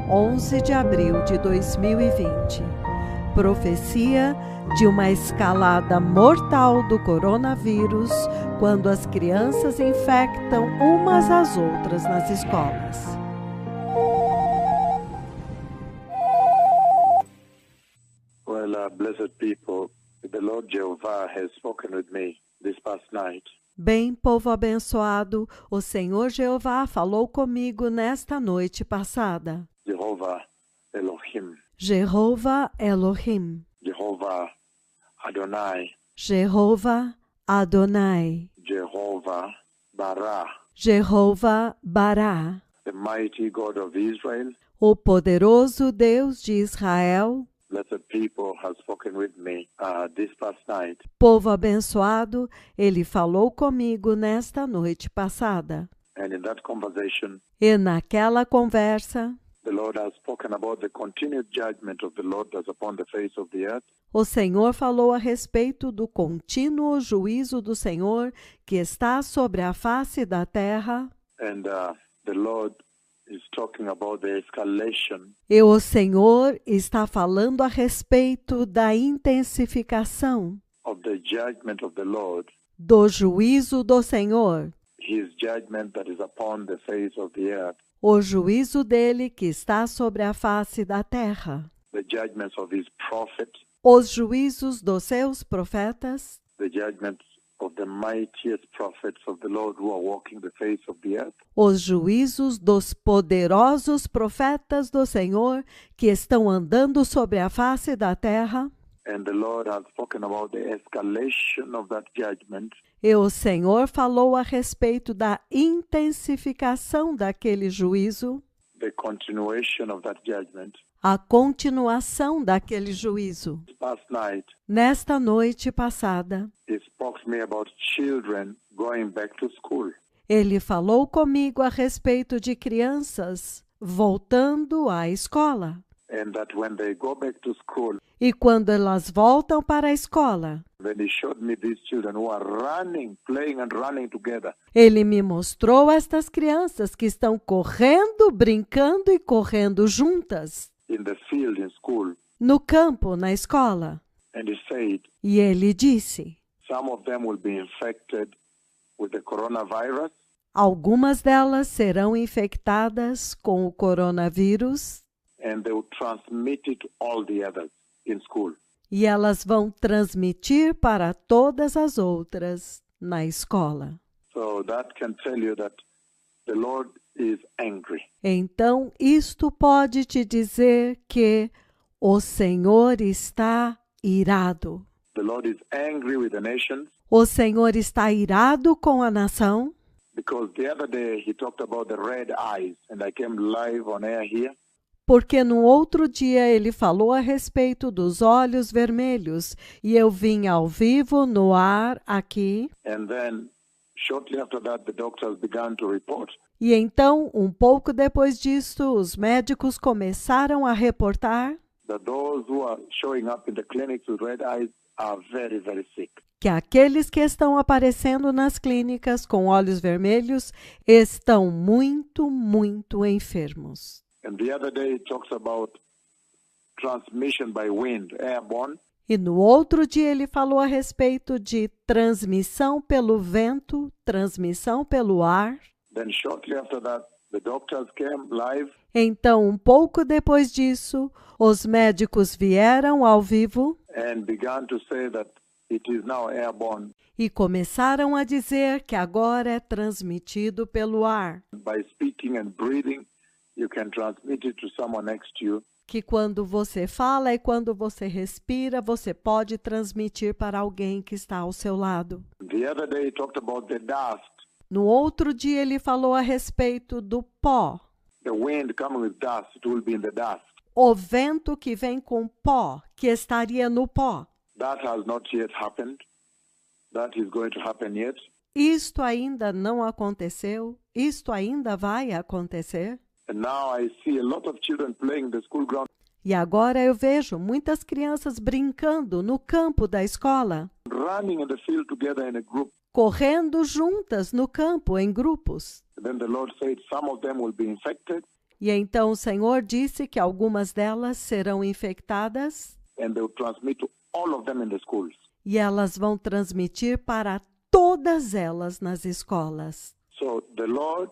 11 de abril de 2020. Profecia de uma escalada mortal do coronavírus quando as crianças infectam umas às outras nas escolas. Well, blessed people, the Lord Jehovah has spoken with me this past night. Bem, povo abençoado, o Senhor Jeová falou comigo nesta noite passada. Jehovah Elohim, Jehová Elohim, Jehovah Adonai, Jehová Adonai, Jehovah Barah, Jehová Bará, the mighty God of Israel. o poderoso Deus de Israel. Blessed people has spoken with me this past night. Povo abençoado, ele falou comigo nesta noite passada. And in that conversation, E naquela conversa, the Lord has spoken about the continued judgment of the Lord that's upon the face of the earth. o Senhor falou a respeito do contínuo juízo do Senhor que está sobre a face da terra. And the Lord is talking about the escalation E o Senhor está falando a respeito da intensificação of the judgment of the Lord, do juízo do Senhor, His judgment that is upon the face of the earth, o juízo dele que está sobre a face da terra, the judgments of His prophets, os juízos dos seus profetas, the judgments of the mightiest prophets of the Lord who are walking the face of the earth. os juízos dos poderosos profetas do Senhor que estão andando sobre a face da terra. And the Lord has spoken about the escalation of that judgment E o Senhor falou a respeito da intensificação daquele juízo, the continuation of that judgment. a continuação daquele juízo. Last night, Nesta noite passada, He spoke to me about children going back to school. ele falou comigo a respeito de crianças voltando à escola. And that when they go back to school, E quando elas voltam para a escola, then He showed me these children who are running, playing and running together. ele me mostrou estas crianças que estão correndo, brincando e correndo juntas, In the field in school. no campo, na escola. And He said, E ele disse, some of them will be infected with the coronavirus, algumas delas serão infectadas com o coronavírus and they will transmit it to all the others in school. e elas vão transmitir para todas as outras na escola. So that can tell you that the Lord is angry. Então, isto pode te dizer que o Senhor está irado. The Lord is angry with the nations O Senhor está irado com a nação, because the other day He talked about the red eyes, and I came live on air here. porque no outro dia ele falou a respeito dos olhos vermelhos e eu vim ao vivo no ar aqui. And then shortly after that, the doctors began to report E então, um pouco depois disso, os médicos começaram a reportar that those who are showing up in the clinics with red eyes are very, very sick. que aqueles que estão aparecendo nas clínicas com olhos vermelhos estão muito, muito enfermos. And the other day it talks about transmission by wind, airborne. E no outro dia ele falou a respeito de transmissão pelo vento, transmissão pelo ar. Then shortly after that, the doctors came live Então, um pouco depois disso, os médicos vieram ao vivo and began to say that it is now airborne e começaram a dizer que agora é transmitido pelo ar, by speaking and breathing. You can transmit it to someone next to you. que quando você fala e quando você respira, você pode transmitir para alguém que está ao seu lado. The other day he talked about the dust, No outro dia ele falou a respeito do pó, the wind coming with dust. It will be in the dust. o vento que vem com pó, que estaria no pó. That has not yet happened. That is going to happen yet. Isto ainda não aconteceu, isto ainda vai acontecer. And now I see a lot of children playing in the school ground, E agora eu vejo muitas crianças brincando no campo da escola, running in the field together in a group. correndo juntas no campo em grupos. And then the Lord said some of them will be infected E então o Senhor disse que algumas delas serão infectadas and they will transmit to all of them in the schools. e elas vão transmitir para todas elas nas escolas. So the Lord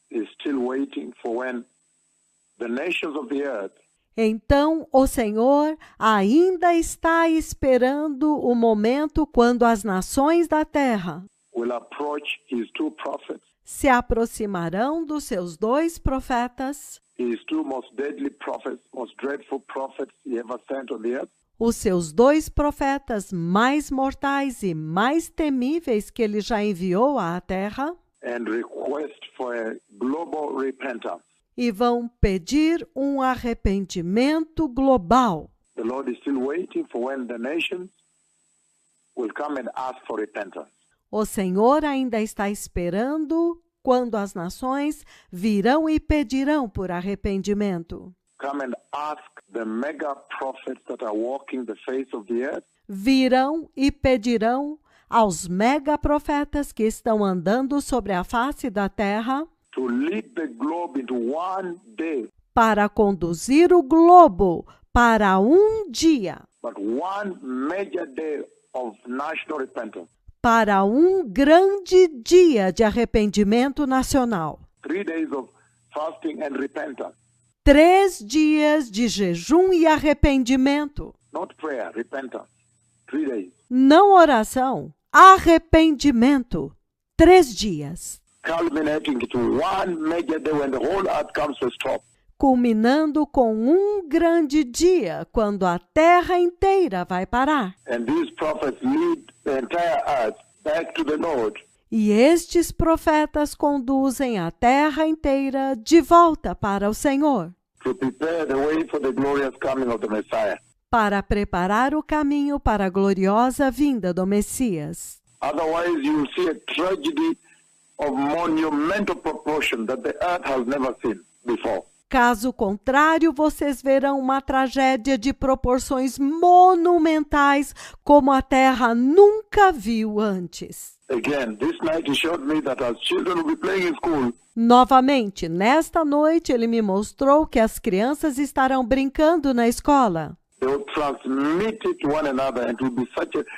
is still waiting for when the nations of the earth Então, o Senhor ainda está esperando o momento quando as nações da terra will approach his two prophets, se aproximarão dos seus 2 profetas, his two most deadly prophets, most dreadful prophets he ever sent on the earth, os seus 2 profetas mais mortais e mais temíveis que ele já enviou à terra, and request for a global repentance. e vão pedir um arrependimento global. The Lord is still waiting for when the nations will come and ask for repentance. O Senhor ainda está esperando quando as nações virão e pedirão por arrependimento. Come and ask the mega prophets that are walking the face of the earth Virão e pedirão aos mega-profetas que estão andando sobre a face da terra to lead the globe into one day, para conduzir o globo para um dia, but one major day of national repentance. para um grande dia de arrependimento nacional. 3 days of fasting and repentance. 3 dias de jejum e arrependimento. Not prayer, repentance. 3 days. Não oração, arrependimento. 3 dias. Culminating to one major day when the whole earth comes to a stop. Culminando com um grande dia, quando a terra inteira vai parar. And these prophets lead the entire earth back to the Lord. E estes profetas conduzem a terra inteira de volta para o Senhor, To prepare the way for the glorious coming of the Messiah. para preparar o caminho para a gloriosa vinda do Messias. Otherwise, you will see a tragedy of monumental proportion that the earth has never seen before. Caso contrário, vocês verão uma tragédia de proporções monumentais como a terra nunca viu antes. Again, this night he showed me that as children will be playing in school, Novamente, nesta noite, ele me mostrou que as crianças estarão brincando na escola. they will transmit it to one another, and it will be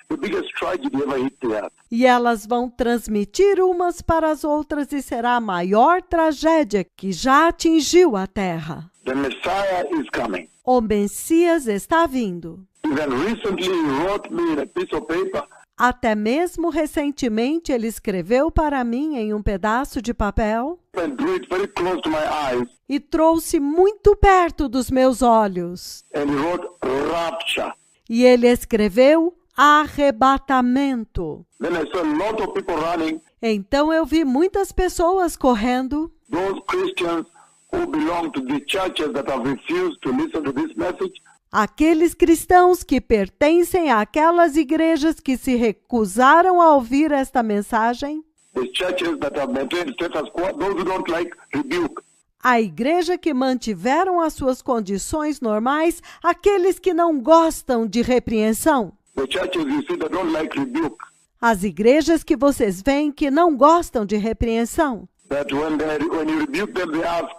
the biggest tragedy ever hit the earth. E elas vão transmitir umas para as outras e será a maior tragédia que já atingiu a terra. The Messiah is coming. O Messias está vindo. Even recently, he wrote me in a piece of paper, Até mesmo recentemente ele escreveu para mim em um pedaço de papel and drew it very close to my eyes, e trouxe muito perto dos meus olhos. and he wrote rapture. E ele escreveu arrebatamento. Then I saw a lot of people running, Então eu vi muitas pessoas correndo, those Christians who belong to the churches that have refused to listen to this message, aqueles cristãos que pertencem àquelas igrejas que se recusaram a ouvir esta mensagem, the churches that have maintained status quo, those who don't like rebuke. a igreja que mantiveram as suas condições normais, aqueles que não gostam de repreensão, The churches you see that don't like rebuke, as igrejas que vocês veem que não gostam de repreensão, that when you rebuke them, they ask,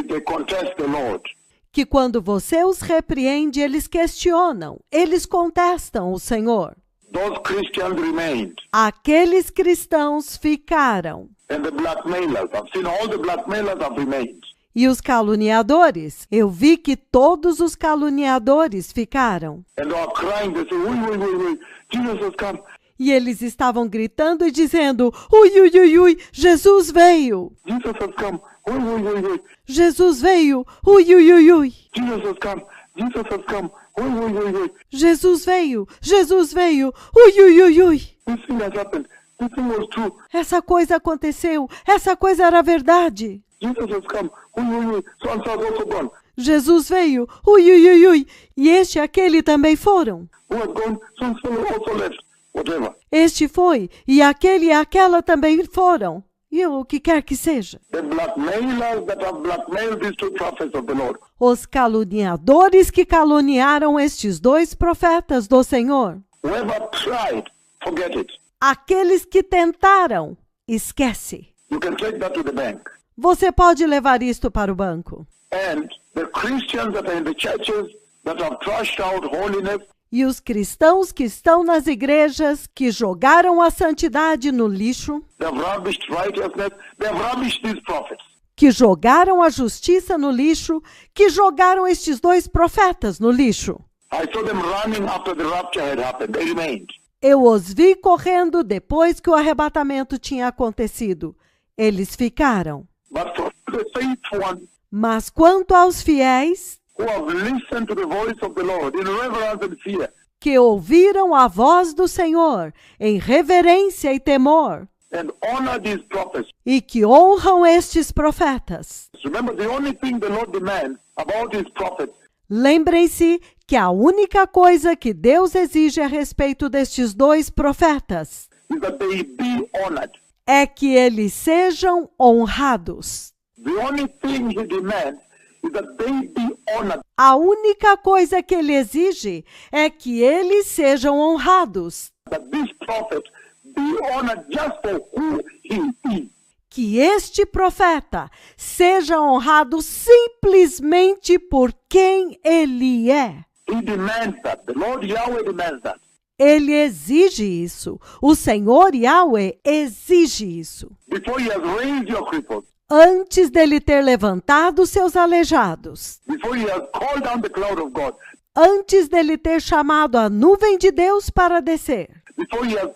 they contest the Lord. que quando você os repreende, eles questionam, eles contestam o Senhor. Those Christians remained. Aqueles cristãos ficaram. And the blackmailers, I've seen all the blackmailers have remained. E os caluniadores? Eu vi que todos os caluniadores ficaram. And they are crying, they say, wait, Jesus has come. E eles estavam gritando e dizendo, ui, ui, ui, ui, Jesus veio. Jesus has come. Wait. Jesus veio, ui, ui, ui, ui. Jesus has come. Jesus has come. Wait. Jesus veio, Jesus veio, ui, ui, ui, ui. This thing has happened. This thing was true. Essa coisa aconteceu, essa coisa era verdade. Jesus has come. Wait. So and so has also gone. Jesus veio, ui, ui, ui, ui. E este e aquele também foram. Who has gone? So and so also left. Whatever. Este foi, e aquele e aquela também foram. E o que quer que seja. The blackmailers that have blackmailed these two prophets of the Lord. Os caluniadores que caluniaram estes 2 profetas do Senhor. Whoever tried, forget it. Aqueles que tentaram, esquece. You can take that to the bank. Você pode levar isto para o banco. And the Christians that are in the churches that have trashed out holiness, E os cristãos que estão nas igrejas, que jogaram a santidade no lixo, they have rubbished righteousness, they have rubbished these prophets. que jogaram a justiça no lixo, que jogaram estes 2 profetas no lixo. I saw them running after the rapture had happened. They remained. Eu os vi correndo depois que o arrebatamento tinha acontecido. Eles ficaram. But for the faithful ones Mas quanto aos fiéis, who have listened to the voice of the Lord in reverence and fear, que ouviram a voz do Senhor em reverência e temor, and honor these prophets. e que honram estes profetas. Remember, the only thing the Lord demands about his prophets Lembrem-se que a única coisa que Deus exige a respeito destes 2 profetas is that they be honored. é que eles sejam honrados. The only thing he demands is that they be honored. A única coisa que ele exige é que eles sejam honrados. That this prophet be honored just for who he is. Que este profeta seja honrado simplesmente por quem ele é. He demands that. The Lord Yahweh demands that. Ele exige isso. O Senhor Yahweh exige isso. Before he has raised your cripples, Antes dele ter levantado seus aleijados, before he has called down the cloud of God, antes dele ter chamado a nuvem de Deus para descer, before he has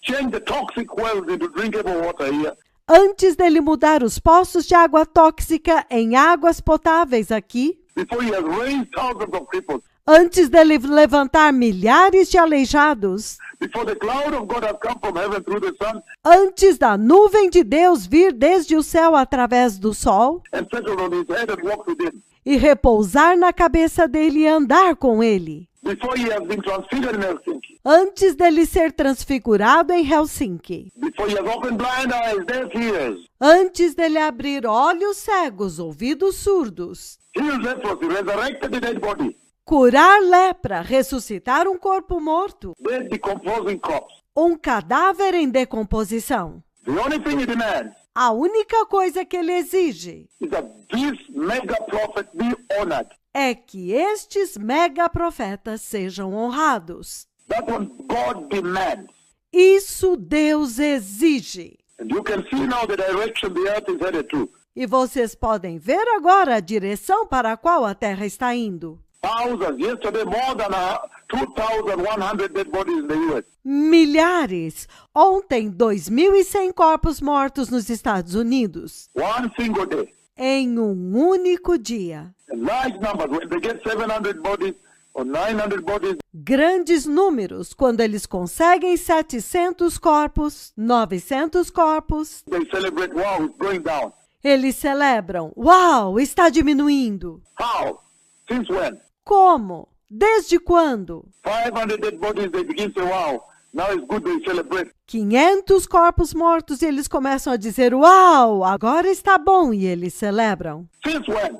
changed the toxic wells into drinkable water here, antes dele mudar os poços de água tóxica em águas potáveis aqui, before he has raised thousands of cripples, antes dele levantar milhares de aleijados, before the cloud of God has come from heaven through the sun antes da nuvem de Deus vir desde o céu através do sol and settled on his head and walked with him, e repousar na cabeça dele e andar com ele, before he has been transfigured in Helsinki, antes dele ser transfigurado em Helsinki, before he has opened blind eyes, deaf ears, antes dele abrir olhos cegos, ouvidos surdos, healed leprosy, resurrected the dead body, curar lepra, ressuscitar um corpo morto, dead decomposing corpse. cadáver em decomposição. The only thing he demands A única coisa que ele exige is that this mega prophet be honored. é que estes mega profetas sejam honrados. That's what God demands. Isso Deus exige. And you can see now the direction the earth is headed to. E vocês podem ver agora a direção para a qual a Terra está indo. Thousands. Yesterday, more than 2,100 dead bodies in the U.S. Milhares. Ontem, 2.100 corpos mortos nos Estados Unidos. One single day. Em um único dia. And large numbers. When they get 700 bodies or 900 bodies, Grandes números. Quando eles conseguem 700 corpos, 900 corpos, they celebrate, wow, it's going down. eles celebram. Uau, está diminuindo. How? Since when? Como? Desde quando? 500 dead bodies, they begin to say, wow, now it's good, they celebrate. 500 corpos mortos e eles começam a dizer, uau, agora está bom, e eles celebram. Since when?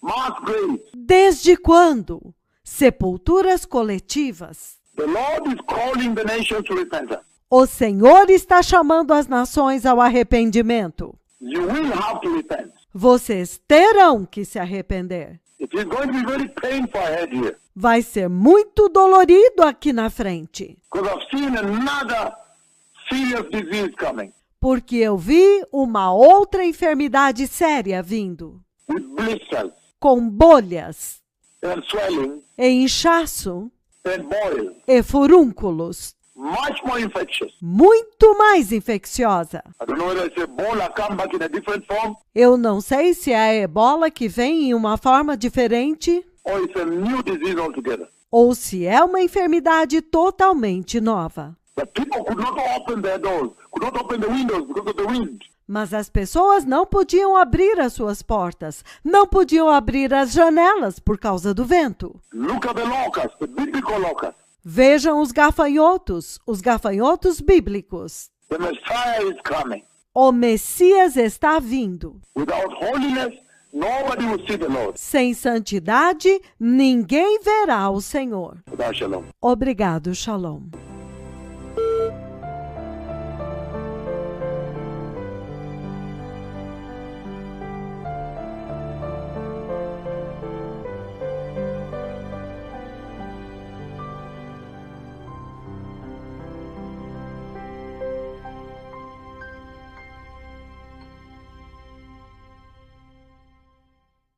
Mass graves. Desde quando? Sepulturas coletivas. The Lord is calling the nations to repentance. O Senhor está chamando as nações ao arrependimento. You will have to repent. Vocês terão que se arrepender. It is going to be very painful ahead here. Vai ser muito dolorido aqui na frente. Because I've seen another serious disease coming Porque eu vi uma outra enfermidade séria vindo. with blisters Com bolhas, and swelling e inchaço, and boils. e furúnculos. Much more infectious. Muito mais infecciosa. I don't know whether it's Ebola come back in a different form Eu não sei se é a ebola que vem em uma forma diferente or it's a new disease altogether. ou se é uma enfermidade totalmente nova. But people could not open their doors, could not open the windows because of the wind. Mas as pessoas não podiam abrir as suas portas, não podiam abrir as janelas por causa do vento. Look at the locusts, the biblical locusts. Vejam os gafanhotos bíblicos. The Messiah is coming. O Messias está vindo. Without holiness, nobody will see the Lord. Sem santidade, ninguém verá o Senhor. Without shalom. Obrigado, Shalom.